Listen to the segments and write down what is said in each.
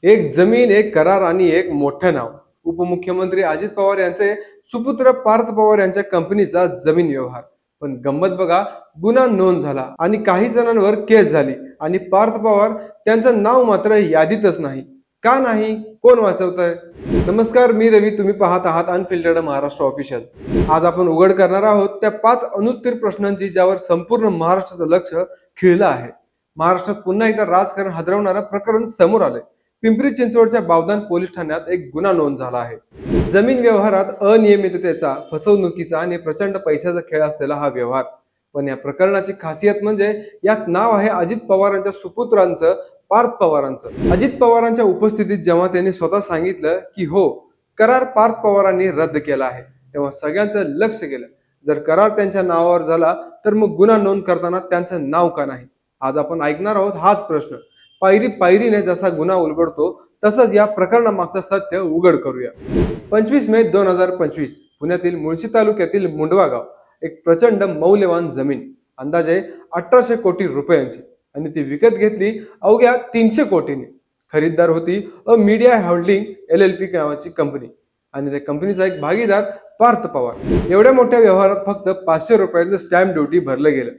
एक जमीन, एक करार आणि एक मोठं नाव. उपमुख्यमंत्री अजित पवार यांचे सुपुत्र पार्थ पवार यांच्या कंपनीचा जमीन व्यवहार. पण गंमत बघा, गुन्हा नोंद झाला आणि काही जणांवर केस झाली आणि पार्थ पवार त्यांचं नाव मात्र यादीतच नाही. का नाही? कोण वाचवतंय? नमस्कार, मी रवी. तुम्ही पाहत आहात अनफिल्टर्ड महाराष्ट्र ऑफिशियल. आज आपण उघड करणार आहोत त्या 5 अनुत्तर प्रश्नांची ज्यावर संपूर्ण महाराष्ट्राचं लक्ष खिळलं आहे. महाराष्ट्रात पुन्हा एकदा राजकारण हादरवणारं प्रकरण समोर आलंय. पिंपरी चिंचवडच्या बावधन पोलीस ठाण्यात एक गुन्हा नोंद झाला आहे. जमीन व्यवहारात अनियमिततेचा, फसवणुकीचा आणि प्रचंड पैशाचा खेळ असलेला हा व्यवहार. पण या प्रकरणाची खासियत म्हणजे यात नाव आहे अजित पवारांच्या सुपुत्रांचं, पार्थ पवारांचं. अजित पवारांच्या उपस्थितीत जेव्हा त्यांनी स्वतः सांगितलं की हो, करार पार्थ पवारांनी रद्द केला आहे, तेव्हा सगळ्यांचं लक्ष गेलं. जर करार त्यांच्या नावावर झाला तर मग गुन्हा नोंद करताना त्यांचं नाव का नाही? आज आपण ऐकणार आहोत हाच प्रश्न. पायरी पायरीने जसा गुन्हा उलगडतो तसंच या प्रकरणामागचं सत्य उघड करूया. 25 मे 2025 पुण्यातील मुळशी तालुक्यातील मुंडवा गाव. एक प्रचंड मौल्यवान जमीन, अंदाजे 1800 कोटी रुपयांची, आणि ती विकत घेतली अवघ्या 300 कोटींनी. खरीददार होती मीडिया होल्डिंग LLP नावाची कंपनी, आणि त्या कंपनीचा एक भागीदार पार्थ पवार. एवढ्या मोठ्या व्यवहारात फक्त 500 रुपयांचं स्टॅम्प ड्युटी भरलं गेलं.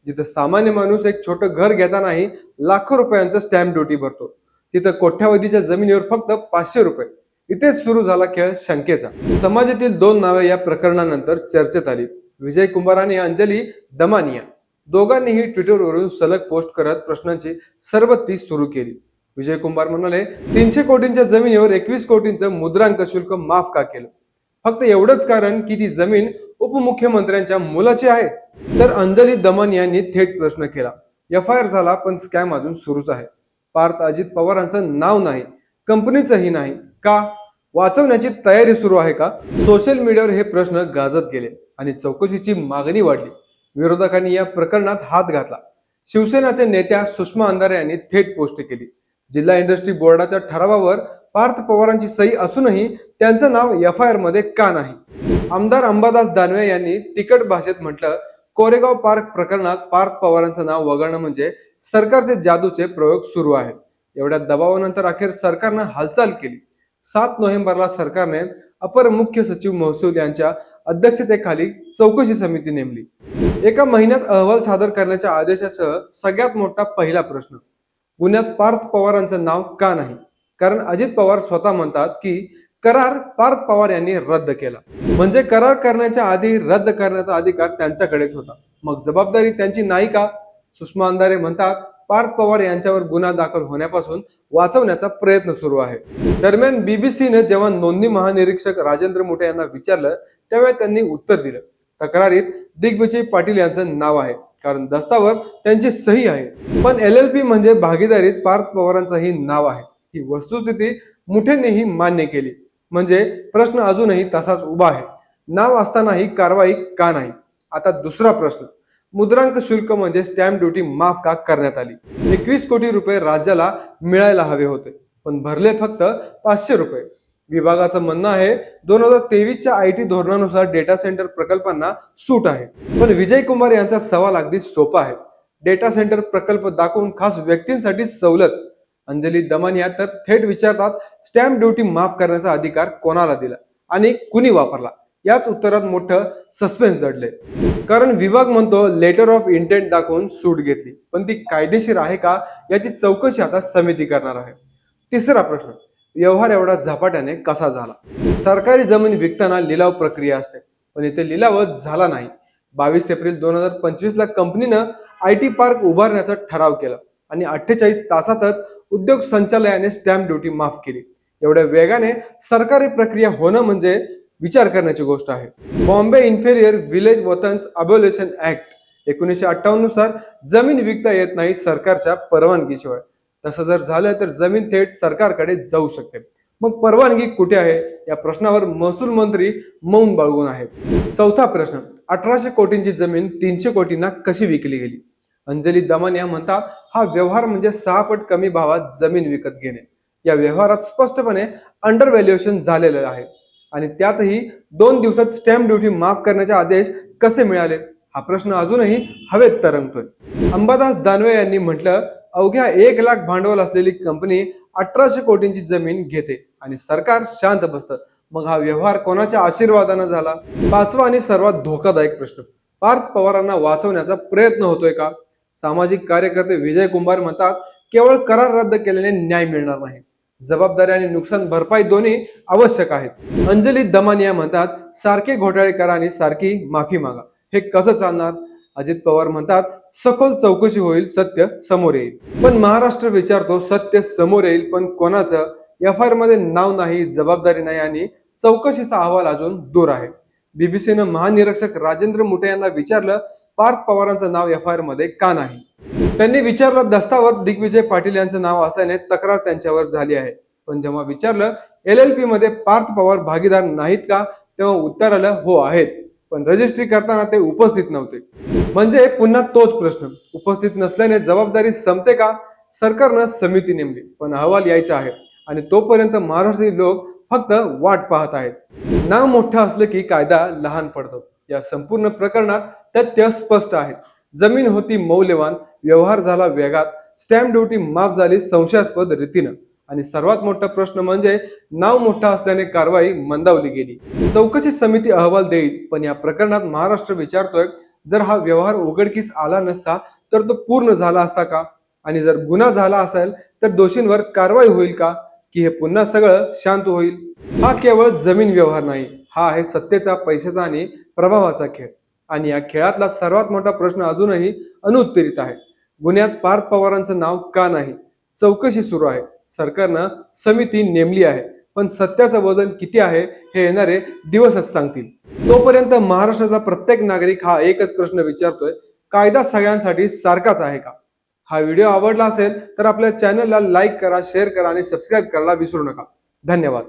जिथं सामान्य माणूस एक छोटं घर घेतानाही लाखो रुपयांचं स्टॅम्प ड्युटी भरतो, तिथं कोट्यावधीच्या जमिनीवर फक्त 500 रुपये. इथेच सुरू झाला खेळ शंकेचा. समाजातील 2 नावे या प्रकरणानंतर चर्चेत आली. विजय कुमार आणि अंजली दमानिया. दोघांनीही ट्विटरवरून सलग पोस्ट करत प्रश्नांची सरबत्ती सुरू केली. विजय कुमार म्हणाले, 300 कोटींच्या जमिनीवर 21 कोटींचं मुद्रांक शुल्क माफ का केलं? फक्त एवढंच कारण की ती जमीन उपमुख्यमंत्र्यांच्या मुलाची आहे. तर अंजली दमन यांनी थेट प्रश्न केला. FIR झाला पण स्कॅम अजून सुरूच आहे. पार्थ अजित पवारांचं नाव नाही, कंपनीचंही नाही. का? वाचवण्याची तयारी सुरू आहे का? सोशल मीडियावर हे प्रश्न गाजत गेले आणि चौकशीची मागणी वाढली. विरोधकांनी या प्रकरणात हात घातला. शिवसेनाच्या नेत्या सुषमा अंधारे यांनी थेट पोस्ट केली. जिल्हा इंडस्ट्री बोर्डाच्या ठरावावर पार्थ पवारांची सही असूनही त्यांचं नाव FIR मध्ये का नाही? आमदार अंबादास दानवे यांनी तिखट भाषेत म्हटलं, कोरेगाव पार्क प्रकरणात पार्थ पवारांचं नाव वगळणं म्हणजे सरकारचे जादूचे प्रयोग सुरू आहेत. एवढ्या दबावानंतर अखेर सरकारनं हालचाल केली. 7 नोव्हेंबरला सरकारने अपर मुख्य सचिव महसूल यांच्या अध्यक्षतेखाली चौकशी समिती नेमली. एका महिन्यात अहवाल सादर करण्याच्या आदेशासह सगळ्यात मोठा पहिला प्रश्न, गुन्ह्यात पार्थ पवारांचं नाव का नाही? कारण अजित पवार स्वतः म्हणतात की करार पार्थ पवार यांनी रद्द केला. म्हणजे करार करण्याच्या आधी रद्द करण्याचा अधिकार त्यांच्याकडेच होता. मग जबाबदारी त्यांची नाही का? सुषमा अंधारे म्हणतात, पार्थ पवार यांच्यावर गुन्हा दाखल होण्यापासून वाचवण्याचा प्रयत्न सुरू आहे. दरम्यान BBCने जेव्हा नोंदणी महानिरीक्षक राजेंद्र मोठे यांना विचारलं तेव्हा त्यांनी उत्तर दिलं, तक्रारीत दिग्विजय पाटील यांचं नाव आहे कारण दस्तावर त्यांची सही आहे. पण LLP म्हणजे भागीदारीत पार्थ पवारांचंही नाव आहे. ही वस्तुस्थिती मुठेंनीही मान्य केली. म्हणजे प्रश्न अजूनही तसाच उभा आहे. नाव असतानाही कारवाई का नाही? आता दुसरा प्रश्न, मुद्रांक शुल्क म्हणजे स्टॅम्प ड्युटी माफ का करण्यात आली? 21 कोटी रुपये राज्याला मिळायला हवे होते, पण भरले फक्त 500 रुपये. विभागाचं म्हणणं आहे 2023च्या IT धोरणानुसार डेटा सेंटर प्रकल्पांना सूट आहे. पण विजय कुमार यांचा सवाल अगदी सोपा आहे. डेटा सेंटर प्रकल्प दाखवून खास व्यक्तींसाठी सवलत. अंजली दमानिया तर थेट विचारतात, स्टॅम्प ड्युटी माफ करण्याचा अधिकार कोणाला दिला आणि कुणी वापरला? याच उत्तरात मोठं सस्पेन्स दडले. कारण विभाग म्हणतो लेटर ऑफ इंटेंट दाखवून सूट घेतली, पण ती कायदेशीर आहे का याची चौकशी आता समिती करणार आहे. तिसरा प्रश्न, व्यवहार एवढा झपाट्याने कसा झाला? सरकारी जमीन विकताना लिलाव प्रक्रिया असते, पण इथे लिलावच झाला नाही. 22 एप्रिल 2025 ला कंपनीनं IT पार्क उभारण्याचा ठराव केला आणि 48 तासातच उद्योग संचालनालयाने स्टॅम्प ड्युटी माफ केली. एवढ्या वेगाने सरकारी प्रक्रिया होणं म्हणजे विचार करण्याची गोष्ट आहे. बॉम्बे इन्फेरियर विलेज वतन्स अबोल्युशन ऍक्ट 1958 नुसार जमीन विकता येत नाही सरकारच्या परवानगीशिवाय. तसं जर झालं तर जमीन थेट सरकारकडे जाऊ शकते. मग परवानगी कुठे आहे? या प्रश्नावर महसूल मंत्री मौन बाळगून आहेत. चौथा प्रश्न, 1800 कोटींची जमीन 300 कोटींना कशी विकली गेली? अंजली दमानिया म्हणतात, हा व्यवहार म्हणजे 6 पट कमी भावात जमीन विकत घेणे. या व्यवहारात स्पष्टपणे अंडर व्हॅल्युएशन झालेलं आहे आणि त्यातही 2 दिवसात स्टॅम्प ड्युटी माफ करण्याचे आदेश कसे मिळाले? हा प्रश्न अजूनही हवेत तरंगतोय. अंबादास दानवे यांनी म्हटलं, अवघ्या 1 लाख भांडवल असलेली कंपनी 1800 कोटींची जमीन घेते आणि सरकार शांत बसतं. मग हा व्यवहार कोणाच्या आशीर्वादानं झाला? पाचवा आणि सर्वात धोकादायक प्रश्न, पार्थ पवारांना वाचवण्याचा प्रयत्न होतोय का? सामाजिक कार्यकर्ते विजय कुंभार म्हणतात, केवळ करार रद्द केल्याने न्याय मिळणार नाही, जबाबदारी आणि नुकसान भरपाई दोन्ही आवश्यक आहेत. अंजली दमानिया म्हणतात, सारखे घोटाळे करा आणि सारखी माफी मागा. हे कसं चालणार? अजित पवार म्हणतात, सखोल चौकशी होईल, सत्य समोर येईल. पण महाराष्ट्र विचारतो, सत्य समोर येईल पण कोणाचं? FIR मध्ये नाव नाही, जबाबदारी नाही आणि चौकशीचा अहवाल अजून दूर आहे. बीबीसीनं महानिरीक्षक राजेंद्र मुटे यांना विचारलं, पार्थ पवारांचं नाव FIR मध्ये का नाही? त्यांनी विचारलं, दस्तावर दिग्विजय पाटील यांचं नाव असल्याने तक्रार त्यांच्यावर झाली आहे. पण जेव्हा विचारलं LLP मध्ये पार्थ पवार भागीदार नाहीत का, तेव्हा उत्तर आलं, हो आहेत, पण रजिस्ट्री करताना ते उपस्थित नव्हते. म्हणजे पुन्हा तोच प्रश्न, उपस्थित नसल्याने जबाबदारी संपते का? सरकारनं समिती नेमली, पण अहवाल यायचा आहे आणि तोपर्यंत महाराष्ट्रातील लोक फक्त वाट पाहत आहेत. नाव मोठं असलं की कायदा लहान पडतो. या संपूर्ण प्रकरणात तथ्य स्पष्ट आहेत. जमीन होती मौल्यवान, व्यवहार झाला वेगात, स्टॅम्प ड्युटी माफ झाली संशयास्पद रीतीनं आणि सर्वात मोठा प्रश्न म्हणजे नाव मोठा असल्याने कारवाई मंदावली गेली. चौकशी समिती अहवाल देईल, पण या प्रकरणात महाराष्ट्र विचारतोय, जर हा व्यवहार उघडकीस आला नसता तर तो पूर्ण झाला असता का? आणि जर गुन्हा झाला असेल तर दोषींवर कारवाई होईल का? की हे पुन्हा सगळं शांत होईल? हा केवळ जमीन व्यवहार नाही, हा आहे सत्तेचा, पैशाचा आणि प्रभावाचा खेळ. आणि या खेळातला सर्वात मोठा प्रश्न अजूनही अनुत्तरित आहे. गुन्ह्यात पार्थ पवारांचं नाव का नाही? चौकशी सुरू आहे, सरकारनं समिती नेमली आहे, पण सत्याचं वजन किती आहे हे येणारे दिवसच सांगतील. तोपर्यंत महाराष्ट्राचा प्रत्येक नागरिक हा एकच प्रश्न विचारतोय, कायदा सगळ्यांसाठी सारखाच आहे का? हा व्हिडिओ आवडला असेल तर आपल्या चॅनलला लाईक करा, शेअर करा आणि सबस्क्राईब करायला विसरू नका. धन्यवाद.